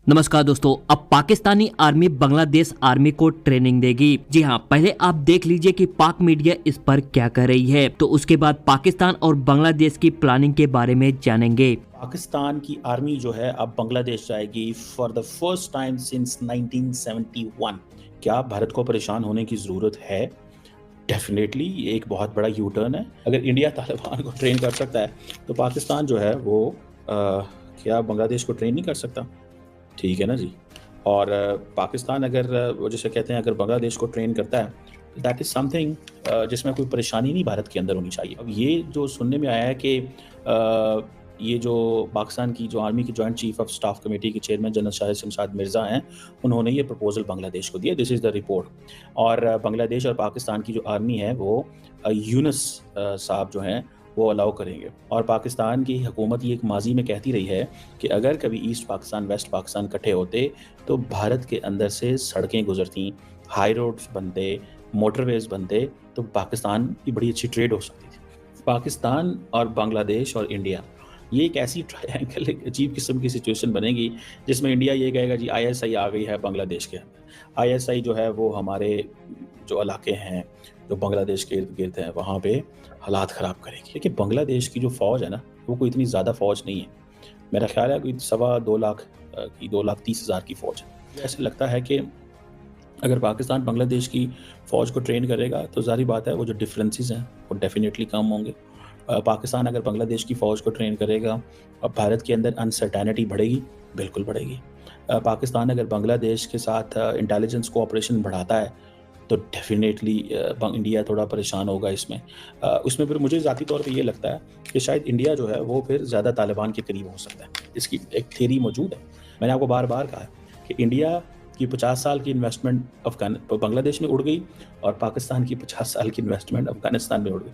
नमस्कार दोस्तों, अब पाकिस्तानी आर्मी बांग्लादेश आर्मी को ट्रेनिंग देगी। जी हाँ, पहले आप देख लीजिए कि पाक मीडिया इस पर क्या कह रही है, तो उसके बाद पाकिस्तान और बांग्लादेश की प्लानिंग के बारे में जानेंगे। पाकिस्तान की आर्मी जो है अब बांग्लादेश जाएगी for the first time since 1971। क्या भारत को परेशान होने की ज़रूरत है? डेफिनेटली ये एक बहुत बड़ा यू टर्न है। अगर इंडिया तालिबान को ट्रेन कर सकता है तो पाकिस्तान जो है वो क्या बांग्लादेश को ट्रेन नहीं कर सकता? ठीक है ना जी। और पाकिस्तान अगर वो जैसे कहते हैं अगर बांग्लादेश को ट्रेन करता है तो दैट इज़ समथिंग जिसमें कोई परेशानी नहीं भारत के अंदर होनी चाहिए। अब ये जो सुनने में आया है कि ये जो पाकिस्तान की जो आर्मी की joint chief of staff committee के चेयरमैन जनरल शाहिद शमशाद मिर्ज़ा हैं, उन्होंने ये प्रपोजल बांग्लादेश को दिया। This is the report. और बांग्लादेश और पाकिस्तान की जो आर्मी है वो यूनुस साहब जो हैं वो अलाउ करेंगे। और पाकिस्तान की हुकूमत ये एक माजी में कहती रही है कि अगर कभी ईस्ट पाकिस्तान वेस्ट पाकिस्तान इकट्ठे होते तो भारत के अंदर से सड़कें गुजरती, हाई रोड्स बनते, मोटरवेज बनते, तो पाकिस्तान की बड़ी अच्छी ट्रेड हो सकती थी। पाकिस्तान और बांग्लादेश और इंडिया, ये एक ऐसी ट्रायंगल अजीब किस्म की सिचुएशन बनेगी जिसमें इंडिया ये कहेगा जी ISI आ गई है बांग्लादेश के अंदर। ISI जो है वो हमारे जो इलाके हैं जो बांग्लादेश के इर्द गिर्द हैं वहाँ पे हालात ख़राब करेगी। लेकिन बांग्लादेश की जो फ़ौज है ना वो कोई इतनी ज़्यादा फ़ौज नहीं है। मेरा ख्याल है कोई 2.25 लाख की 2,30,000 की फ़ौज है। ऐसे लगता है कि अगर पाकिस्तान बांग्लादेश की फ़ौज को ट्रेन करेगा तो ज़ाहिर बात है वो जो डिफरेंसेस हैं वो डेफिनेटली कम होंगे। पाकिस्तान अगर बांग्लादेश की फ़ौज को ट्रेन करेगा अब भारत के अंदर अनसर्टेनिटी बढ़ेगी, बिल्कुल बढ़ेगी। पाकिस्तान अगर बांग्लादेश के साथ इंटेलिजेंस कोऑपरेशन बढ़ाता है तो डेफिनेटली इंडिया थोड़ा परेशान होगा इसमें। उसमें फिर मुझे ज़ाती तौर पे ये लगता है कि शायद इंडिया जो है वो फिर ज़्यादा तालिबान के करीब हो सकता है। इसकी एक थ्योरी मौजूद है। मैंने आपको बार बार कहा है कि इंडिया की 50 साल की इन्वेस्टमेंट बांग्लादेश में उड़ गई और पाकिस्तान की 50 साल की इन्वेस्टमेंट अफगानिस्तान में उड़ गई।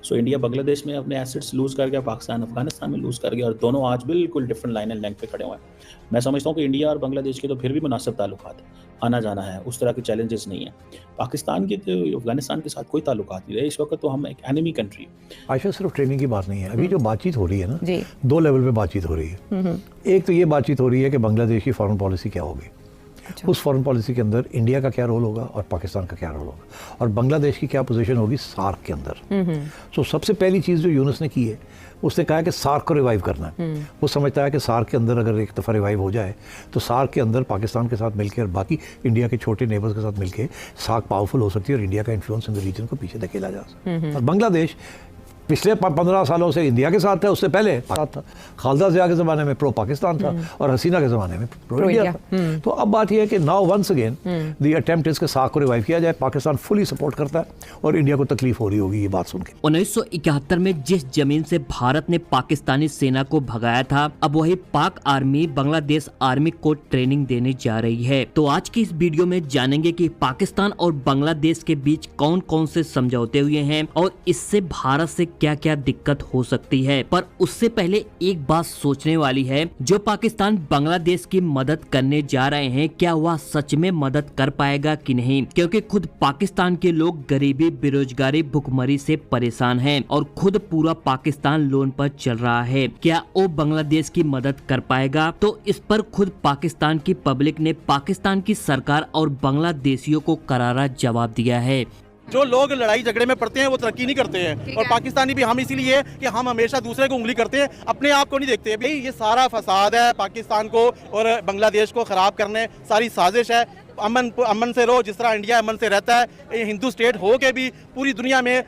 सो इंडिया बांग्लादेश में अपने एसेट्स लूज़ कर गया, पाकिस्तान अफगानिस्तान में लूज़ कर गया और दोनों आज बिल्कुल डिफरेंट लाइन एंड लेंथ पे खड़े हुए हैं। मैं समझता हूँ कि इंडिया और बांग्लादेश के तो फिर भी मुनासिब ताल्लुकात है, आना जाना है, उस तरह के चैलेंजेस नहीं है। पाकिस्तान के तो अफगानिस्तान के साथ कोई ताल्लुकात नहीं रहे। इस वक्त तो हम एक एनिमी कंट्री है। आयशा, सिर्फ ट्रेनिंग की बात नहीं है। अभी जो बातचीत हो रही है ना, 2 लेवल पे बातचीत हो रही है। एक तो ये बातचीत हो रही है कि बांग्लादेश की फॉरेन पॉलिसी क्या होगी। अच्छा। उस फॉरेन पॉलिसी के अंदर इंडिया का क्या रोल होगा और पाकिस्तान का क्या रोल होगा और बांग्लादेश की क्या पोजीशन होगी सार्क के अंदर। सो सबसे पहली चीज़ जो यूनुस ने की है उसने कहा है कि सार्क को रिवाइव करना है। वो समझता है कि सार्क के अंदर अगर एक दफ़ा रिवाइव हो जाए तो सार्क के अंदर पाकिस्तान के साथ मिलकर और बाकी इंडिया के छोटे नेबर्स के साथ मिलकर सार्क पावरफुल हो सकती है और इंडिया का इन्फ्लुएंस इन द रीजन को पीछे धकेला जा सकता है। और बांग्लादेश पिछले 15 सालों से इंडिया के साथ था, उससे पहले था। खालदा ज़िया के ज़माने में प्रो पाकिस्तान था और हसीना के ज़माने में प्रो इंडिया था। तो अब बात यह है कि now once again the attempt is के सार्क को रिवाइव किया जाए। पाकिस्तान फुली सपोर्ट करता है और इंडिया को तकलीफ हो रही होगी ये बात सुन के। 1971 में जिस जमीन से भारत ने पाकिस्तानी सेना को भगाया था, अब वही पाक आर्मी बांग्लादेश आर्मी को ट्रेनिंग देने जा रही है। तो आज की इस वीडियो में जानेंगे कि पाकिस्तान और बांग्लादेश के बीच कौन कौन से समझौते हुए हैं और इससे भारत से क्या क्या दिक्कत हो सकती है। पर उससे पहले एक बात सोचने वाली है, जो पाकिस्तान बांग्लादेश की मदद करने जा रहे हैं क्या वह सच में मदद कर पाएगा कि नहीं, क्योंकि खुद पाकिस्तान के लोग गरीबी, बेरोजगारी, भुखमरी से परेशान हैं और खुद पूरा पाकिस्तान लोन पर चल रहा है। क्या वो बांग्लादेश की मदद कर पाएगा? तो इस पर खुद पाकिस्तान की पब्लिक ने पाकिस्तान की सरकार और बांग्लादेशियों को करारा जवाब दिया है। जो लोग लड़ाई झगड़े में पड़ते हैं वो तरक्की नहीं करते हैं और पाकिस्तानी भी हम इसीलिए कि हम हमेशा दूसरे को उंगली करते हैं, अपने आप को नहीं देखते। भाई ये सारा फसाद है, पाकिस्तान को और बांग्लादेश को खराब करने सारी साजिश है। अमन से रहो जिस तरह इंडिया अमन से रहता है। ये हिंदू स्टेट हो के भी पूरी दुनिया में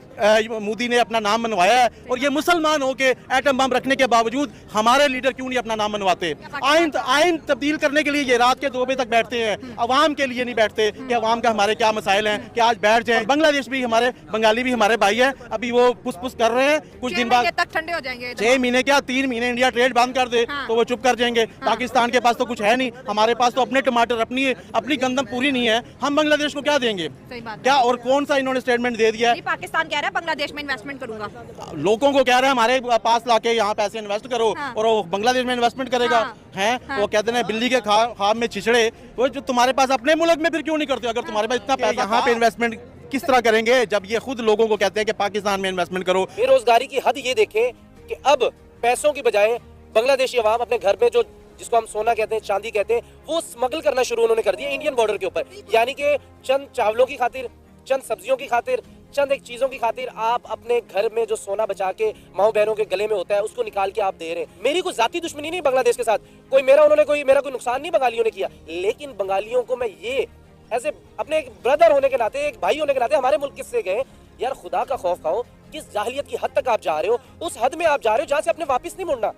मोदी ने अपना नाम मनवाया है और ये मुसलमान हो के एटम बम रखने के बावजूद हमारे लीडर क्यों नहीं अपना नाम मनवाते? आइन तब्दील करने के लिए ये रात के 2 बजे तक बैठते हैं, अवाम के लिए नहीं बैठते कि अवाम का हमारे क्या मसाइल हैं कि आज बैठ जाए। बांग्लादेश भी हमारे, बंगाली भी हमारे भाई है, अभी वो पुस कर रहे हैं। कुछ दिन बाद तक ठंडे हो जाएंगे। 6 महीने क्या 3 महीने इंडिया ट्रेड बंद कर दे तो वो चुप कर जाएंगे। पाकिस्तान के पास तो कुछ है नहीं, हमारे पास तो अपने टमाटर, अपनी गंदम पूरी नहीं है। हम बांग्लादेश को क्या देंगे? क्या और कौन सा इन्होंने स्टेटमेंट दे दिया है? पाकिस्तान कह रहा है बांग्लादेश में इन्वेस्टमेंट करूंगा, लोगों को कह रहा है हमारे पास लाके यहाँ पैसे इन्वेस्ट करो और वो बांग्लादेश में इन्वेस्टमेंट करेगा। हैं वो कहते हैं बिल्ली के ख्वाब में छिछड़े। वो जो तुम्हारे पास अपने मुल्क में फिर क्यों नहीं करते? अगर तुम्हारे पास इतना पैसा, यहाँ पे इन्वेस्टमेंट किस तरह करेंगे जब ये खुद लोगों को कहते हैं कि पाकिस्तान में इन्वेस्टमेंट करो? बेरोजगारी की हद ये देखें कि अब पैसों की बजाय बांग्लादेशी अवाम अपने घर पे जो जिसको हम सोना कहते हैं, चांदी कहते हैं, वो स्मगल करना शुरू उन्होंने कर दिया इंडियन बॉर्डर के ऊपर। यानी कि चंद चावलों की खातिर, चंद सब्जियों की खातिर, चंद एक चीजों की खातिर आप अपने घर में जो सोना बचा के माओ बहनों के गले में होता है उसको निकाल के आप दे रहे हैं। मेरी कोई जाती दुश्मनी नहीं बांग्लादेश के साथ, मेरा कोई नुकसान नहीं बंगालियों ने किया, लेकिन बंगालियों को मैं ये ऐसे अपने एक ब्रदर होने के नाते, एक भाई होने के नाते, हमारे मुल्क किससे गए यार, खुदा का खौफ खाओ, किस जाहिलियत की हद तक आप जा रहे हो, उस हद में आप जा रहे हो जहां से आपने वापस नहीं मुड़ना।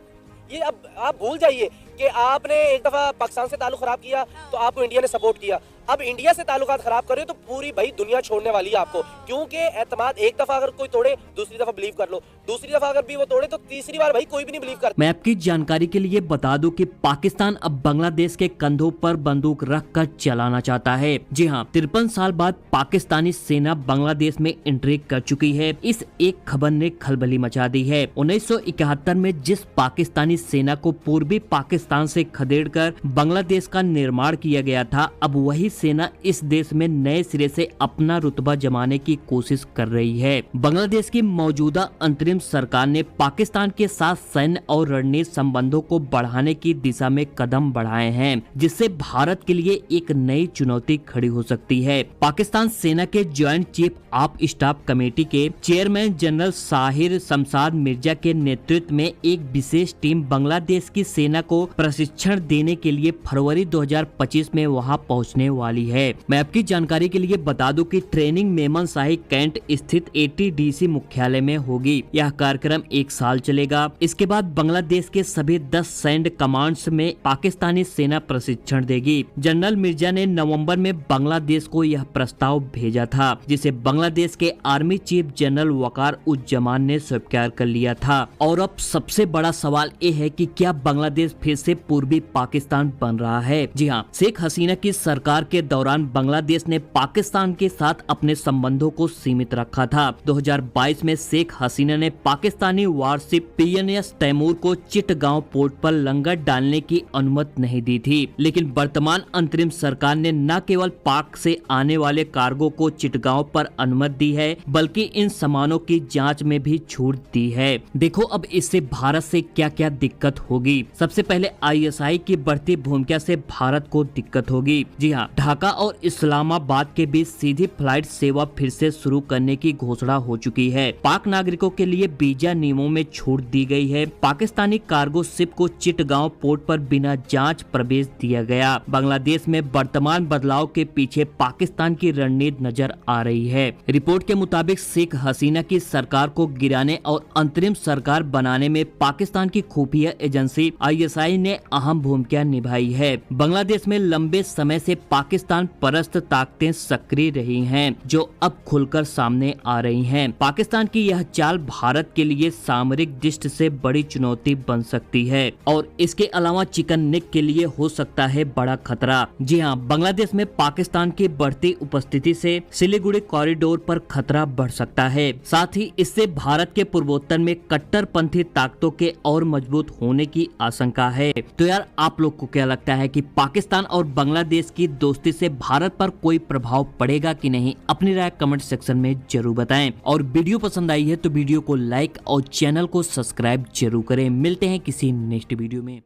ये अब आप भूल जाइए कि आपने एक दफा पाकिस्तान से ताल्लुक खराब किया तो आपको इंडिया ने सपोर्ट किया, अब इंडिया से ताल्लुकात खराब करे तो पूरी भाई दुनिया छोड़ने वाली है आपको, क्योंकि एतमाद एक दफा अगर कोई तोड़े दूसरी दफा बिलीव कर लो, दूसरी दफा अगर भी वो तोड़े तो तीसरी बार भाई कोई भी नहीं बिलीव करता। मैं आपकी जानकारी के लिए बता दूं कि पाकिस्तान अब बांग्लादेश के कंधों पर बंदूक रख कर चलाना चाहता है। जी हाँ, 53 साल बाद पाकिस्तानी सेना बांग्लादेश में एंट्री कर चुकी है। इस एक खबर ने खलबली मचा दी है। 1971 में जिस पाकिस्तानी सेना को पूर्वी पाकिस्तान से खदेड़कर बांग्लादेश का निर्माण किया गया था, अब वही सेना इस देश में नए सिरे से अपना रुतबा जमाने की कोशिश कर रही है। बांग्लादेश की मौजूदा अंतरिम सरकार ने पाकिस्तान के साथ सैन्य और रणनीतिक संबंधों को बढ़ाने की दिशा में कदम बढ़ाए हैं, जिससे भारत के लिए एक नई चुनौती खड़ी हो सकती है। पाकिस्तान सेना के joint chief of staff committee के चेयरमैन जनरल साहिर शमशाद मिर्जा के नेतृत्व में एक विशेष टीम बांग्लादेश की सेना को प्रशिक्षण देने के लिए फरवरी 2025 में वहां पहुंचने वाली है। मैं आपकी जानकारी के लिए बता दूं कि ट्रेनिंग मेमन शाही कैंट स्थित ATDC मुख्यालय में होगी। यह कार्यक्रम 1 साल चलेगा। इसके बाद बांग्लादेश के सभी 10 सैन्य कमांड्स में पाकिस्तानी सेना प्रशिक्षण देगी। जनरल मिर्जा ने नवंबर में बांग्लादेश को यह प्रस्ताव भेजा था, जिसे बांग्लादेश के आर्मी चीफ जनरल वकार उज्जमान ने स्वीकार कर लिया था। और अब सबसे बड़ा सवाल ये है कि क्या बांग्लादेश फिर से पूर्वी पाकिस्तान बन रहा है? जी हाँ, शेख हसीना की सरकार के दौरान बांग्लादेश ने पाकिस्तान के साथ अपने संबंधों को सीमित रखा था। 2022 में शेख हसीना ने पाकिस्तानी वारशिप PNS तैमूर को चिटगांव पोर्ट पर लंगर डालने की अनुमति नहीं दी थी, लेकिन वर्तमान अंतरिम सरकार ने न केवल पाक से आने वाले कार्गो को चिटगांव पर अनुमति दी है, बल्कि इन सामानों की जांच में भी छूट दी है। देखो अब इससे भारत से क्या क्या दिक्कत होगी। सबसे पहले ISI की बढ़ती भूमिका से भारत को दिक्कत होगी। जी हाँ, ढाका और इस्लामाबाद के बीच सीधी फ्लाइट सेवा फिर से शुरू करने की घोषणा हो चुकी है। पाक नागरिकों के लिए वीजा नियमों में छूट दी गई है। पाकिस्तानी कार्गो शिप को चिटगांव पोर्ट पर बिना जांच प्रवेश दिया गया। बांग्लादेश में वर्तमान बदलाव के पीछे पाकिस्तान की रणनीति नजर आ रही है। रिपोर्ट के मुताबिक शेख हसीना की सरकार को गिराने और अंतरिम सरकार बनाने में पाकिस्तान की खुफिया एजेंसी ISI ने अहम भूमिका निभाई है। बांग्लादेश में लंबे समय से पाकिस्तान परस्त ताकतें सक्रिय रही हैं, जो अब खुलकर सामने आ रही हैं। पाकिस्तान की यह चाल भारत के लिए सामरिक दृष्टि से बड़ी चुनौती बन सकती है और इसके अलावा चिकन नेक के लिए हो सकता है बड़ा खतरा। जी हाँ, बांग्लादेश में पाकिस्तान की बढ़ती उपस्थिति से सिलीगुड़ी कॉरिडोर पर खतरा बढ़ सकता है। साथ ही इससे भारत के पूर्वोत्तर में कट्टरपंथी ताकतों के और मजबूत होने की आशंका है। तो यार, आप लोग को क्या लगता है कि पाकिस्तान और बांग्लादेश की दोस्ती से भारत पर कोई प्रभाव पड़ेगा कि नहीं? अपनी राय कमेंट सेक्शन में जरूर बताएं। और वीडियो पसंद आई है तो वीडियो को लाइक और चैनल को सब्सक्राइब जरूर करें। मिलते हैं किसी नेक्स्ट वीडियो में।